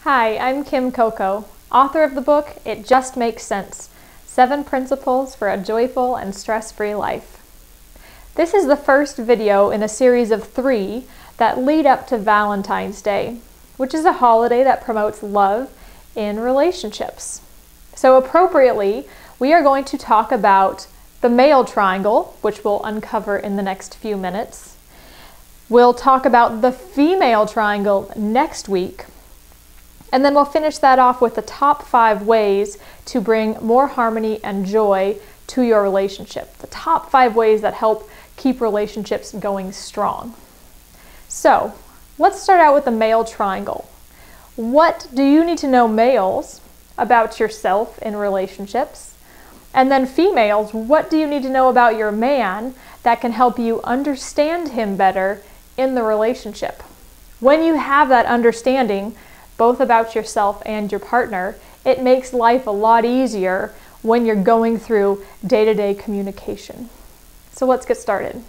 Hi, I'm Kim Coco, author of the book, It Just Makes Sense, 7 Principles for a Joyful and Stress-Free Life. This is the first video in a series of 3 that lead up to Valentine's Day, which is a holiday that promotes love in relationships. So appropriately, we are going to talk about the male triangle, which we'll uncover in the next few minutes. We'll talk about the female triangle next week. And then we'll finish that off with the top 5 ways to bring more harmony and joy to your relationship. The top 5 ways that help keep relationships going strong. So, let's start out with the male triangle. What do you need to know, males, about yourself in relationships? And then females, what do you need to know about your man that can help you understand him better in the relationship? When you have that understanding, both about yourself and your partner, it makes life a lot easier when you're going through day-to-day communication. So let's get started.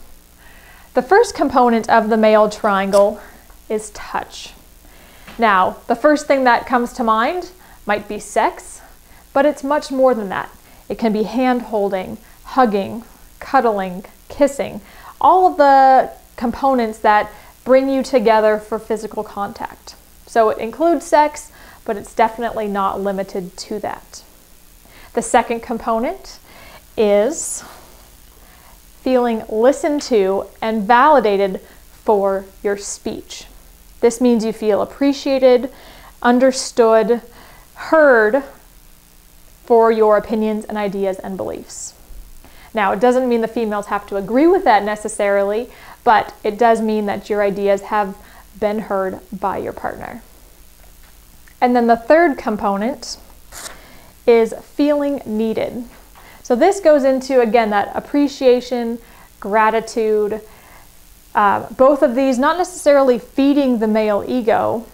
The first component of the male triangle is touch. Now, the first thing that comes to mind might be sex, but it's much more than that. It can be hand-holding, hugging, cuddling, kissing, all of the components that bring you together for physical contact. So it includes sex, but it's definitely not limited to that. The second component is feeling listened to and validated for your speech. This means you feel appreciated, understood, heard for your opinions and ideas and beliefs. Now, it doesn't mean the females have to agree with that necessarily, but it does mean that your ideas have been heard by your partner. And then the third component is feeling needed. So this goes into, again, that appreciation, gratitude, both of these not necessarily feeding the male ego,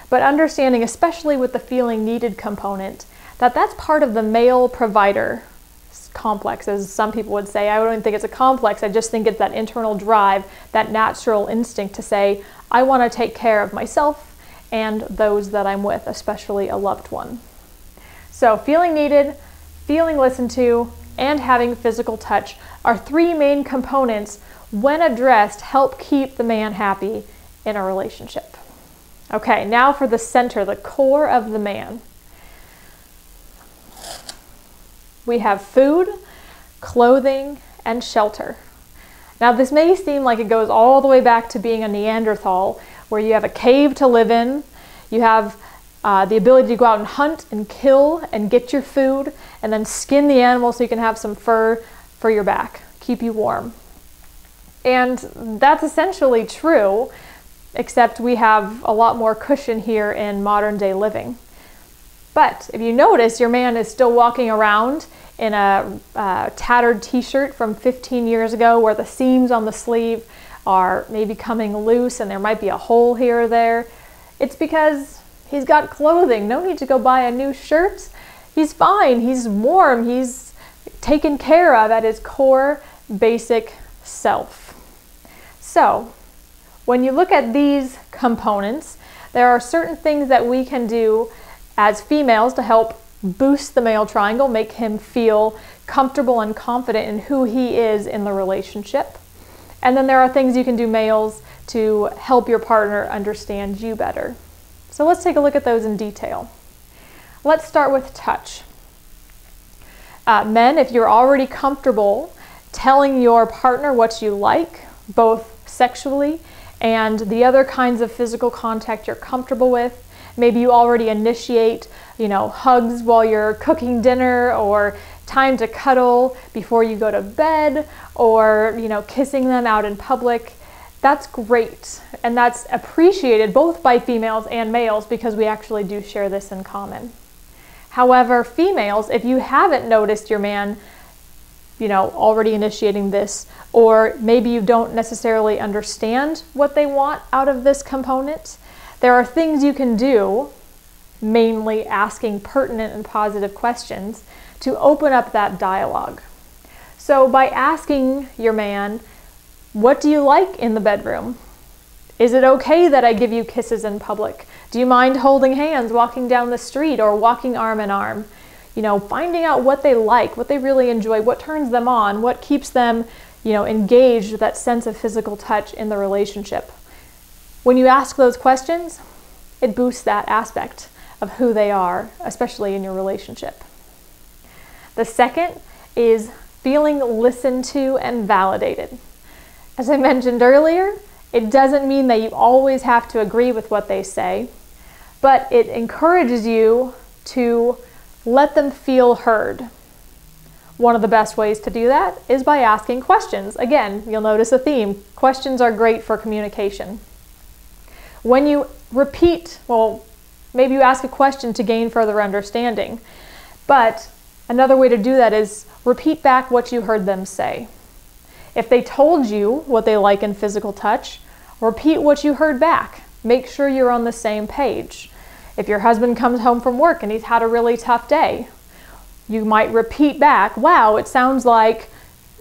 but understanding, especially with the feeling needed component, that that's part of the male provider complex, as some people would say. I don't even think it's a complex, I just think it's that internal drive, that natural instinct to say, I want to take care of myself and those that I'm with, especially a loved one. So feeling needed, feeling listened to, and having physical touch are 3 main components when addressed help keep the man happy in a relationship. Okay, now for the center, the core of the man. We have food, clothing, and shelter. Now this may seem like it goes all the way back to being a Neanderthal, where you have a cave to live in, you have the ability to go out and hunt and kill and get your food, and then skin the animal so you can have some fur for your back, keep you warm. And that's essentially true, except we have a lot more cushion here in modern day living. But if you notice, your man is still walking around in a tattered t-shirt from 15 years ago where the seams on the sleeve are maybe coming loose and there might be a hole here or there. It's because he's got clothing. No need to go buy a new shirt. He's fine. He's warm. He's taken care of at his core basic self. So when you look at these components, there are certain things that we can do as females to help boost the male triangle, make him feel comfortable and confident in who he is in the relationship. And then there are things you can do, males, to help your partner understand you better. So let's take a look at those in detail. Let's start with touch. Men, if you're already comfortable telling your partner what you like, both sexually and the other kinds of physical contact you're comfortable with, maybe you already initiate, hugs while you're cooking dinner, or time to cuddle before you go to bed, or, kissing them out in public. That's great. And that's appreciated both by females and males because we actually do share this in common. However, females, if you haven't noticed your man, already initiating this, or maybe you don't necessarily understand what they want out of this component, there are things you can do, mainly asking pertinent and positive questions, to open up that dialogue. So by asking your man, what do you like in the bedroom? Is it okay that I give you kisses in public? Do you mind holding hands, walking down the street, or walking arm in arm? You know, finding out what they like, what they really enjoy, what turns them on, what keeps them, you know, engaged with that sense of physical touch in the relationship. When you ask those questions, it boosts that aspect of who they are, especially in your relationship. The second is feeling listened to and validated. As I mentioned earlier, it doesn't mean that you always have to agree with what they say, but it encourages you to let them feel heard. One of the best ways to do that is by asking questions. Again, you'll notice a theme. Questions are great for communication. When you repeat, well, maybe you ask a question to gain further understanding, but another way to do that is repeat back what you heard them say. If they told you what they like in physical touch, repeat what you heard back. Make sure you're on the same page. If your husband comes home from work and he's had a really tough day, you might repeat back, wow, it sounds like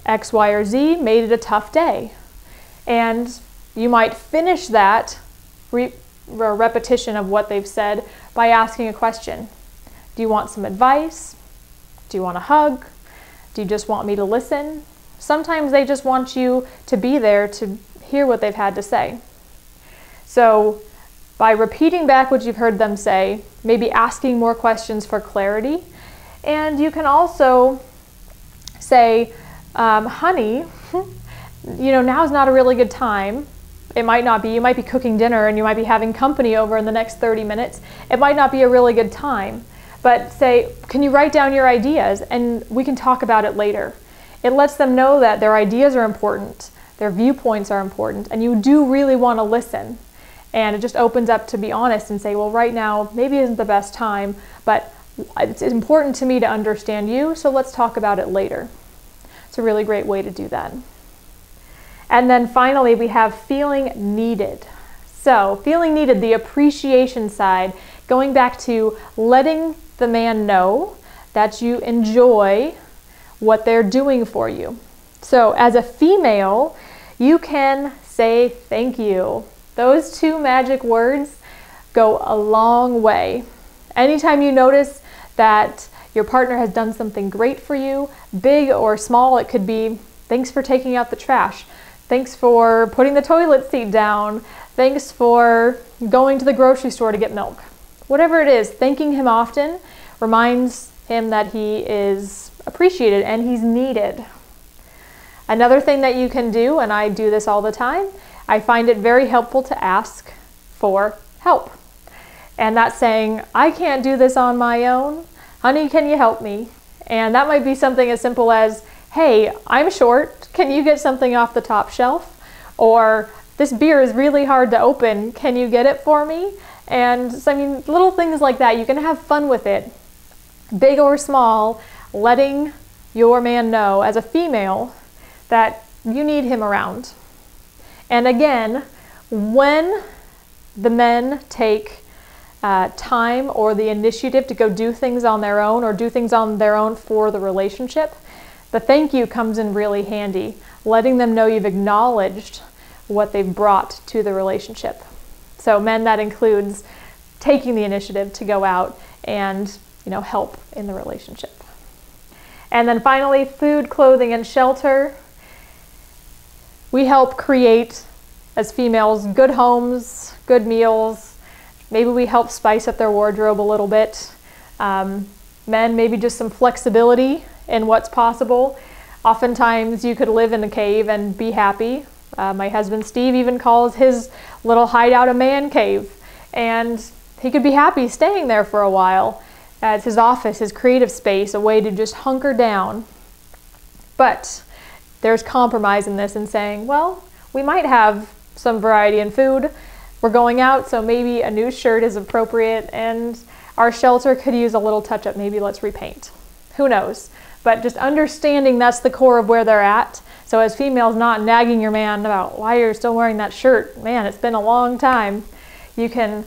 X, Y, or Z made it a tough day. And you might finish that repetition of what they've said by asking a question. Do you want some advice? Do you want a hug? Do you just want me to listen? Sometimes they just want you to be there to hear what they've had to say. So by repeating back what you've heard them say, maybe asking more questions for clarity, and you can also say, honey, you know, now's not a really good time. It might not be. You might be cooking dinner and you might be having company over in the next 30 minutes. It might not be a really good time. But say, can you write down your ideas and we can talk about it later. It lets them know that their ideas are important, their viewpoints are important, and you do really want to listen. And it just opens up to be honest and say, well, right now maybe isn't the best time, but it's important to me to understand you, so let's talk about it later. It's a really great way to do that. And then finally, we have feeling needed. So feeling needed, the appreciation side, going back to letting the man know that you enjoy what they're doing for you. So as a female, you can say thank you. Those two magic words go a long way. Anytime you notice that your partner has done something great for you, big or small, it could be thanks for taking out the trash, thanks for putting the toilet seat down, thanks for going to the grocery store to get milk. Whatever it is, thanking him often reminds him that he is appreciated and he's needed. Another thing that you can do, and I do this all the time, I find it very helpful to ask for help. And that's saying, I can't do this on my own. Honey, can you help me? And that might be something as simple as, hey, I'm short. Can you get something off the top shelf? Or this beer is really hard to open. Can you get it for me? And so, I mean, little things like that. You can have fun with it. Big or small, letting your man know as a female that you need him around. And again, when the men take time or the initiative to go do things on their own or do things on their own for the relationship, the thank you comes in really handy, letting them know you've acknowledged what they've brought to the relationship. So men, that includes taking the initiative to go out and, you know, help in the relationship. And then finally, food, clothing, and shelter. We help create, as females, good homes, good meals. Maybe we help spice up their wardrobe a little bit. Men, maybe just some flexibility in what's possible. Oftentimes you could live in a cave and be happy. My husband Steve even calls his little hideout a man cave. And he could be happy staying there for a while. It's his office, his creative space, a way to just hunker down. But there's compromise in this and saying, well, we might have some variety in food. We're going out, so maybe a new shirt is appropriate, and our shelter could use a little touch-up. Maybe let's repaint. Who knows? But just understanding that's the core of where they're at. So as females, not nagging your man about why you're still wearing that shirt. Man, it's been a long time. You can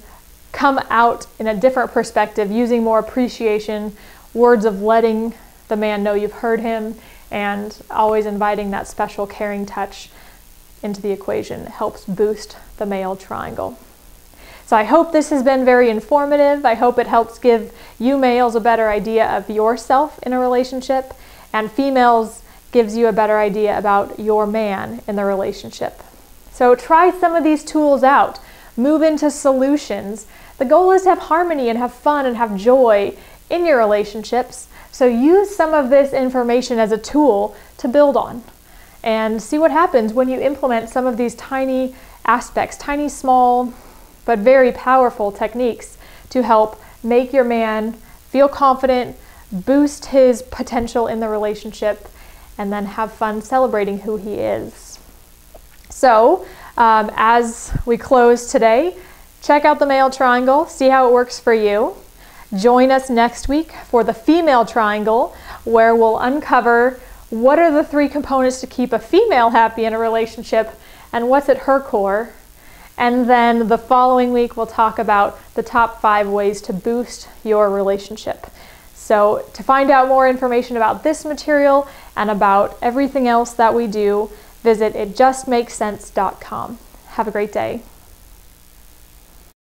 come out in a different perspective, using more appreciation, words of letting the man know you've heard him, and always inviting that special caring touch into the equation. It helps boost the male triangle. So I hope this has been very informative. I hope it helps give you males a better idea of yourself in a relationship, and females gives you a better idea about your man in the relationship. So try some of these tools out. Move into solutions. The goal is to have harmony and have fun and have joy in your relationships. So use some of this information as a tool to build on and see what happens when you implement some of these tiny aspects, tiny, small, but very powerful techniques to help make your man feel confident, boost his potential in the relationship, and then have fun celebrating who he is. So, as we close today, check out the male triangle, see how it works for you. Join us next week for the female triangle, where we'll uncover what are the 3 components to keep a female happy in a relationship and what's at her core. And then the following week, we'll talk about the top 5 ways to boost your relationship. So to find out more information about this material and about everything else that we do, visit itjustmakesense.com. Have a great day.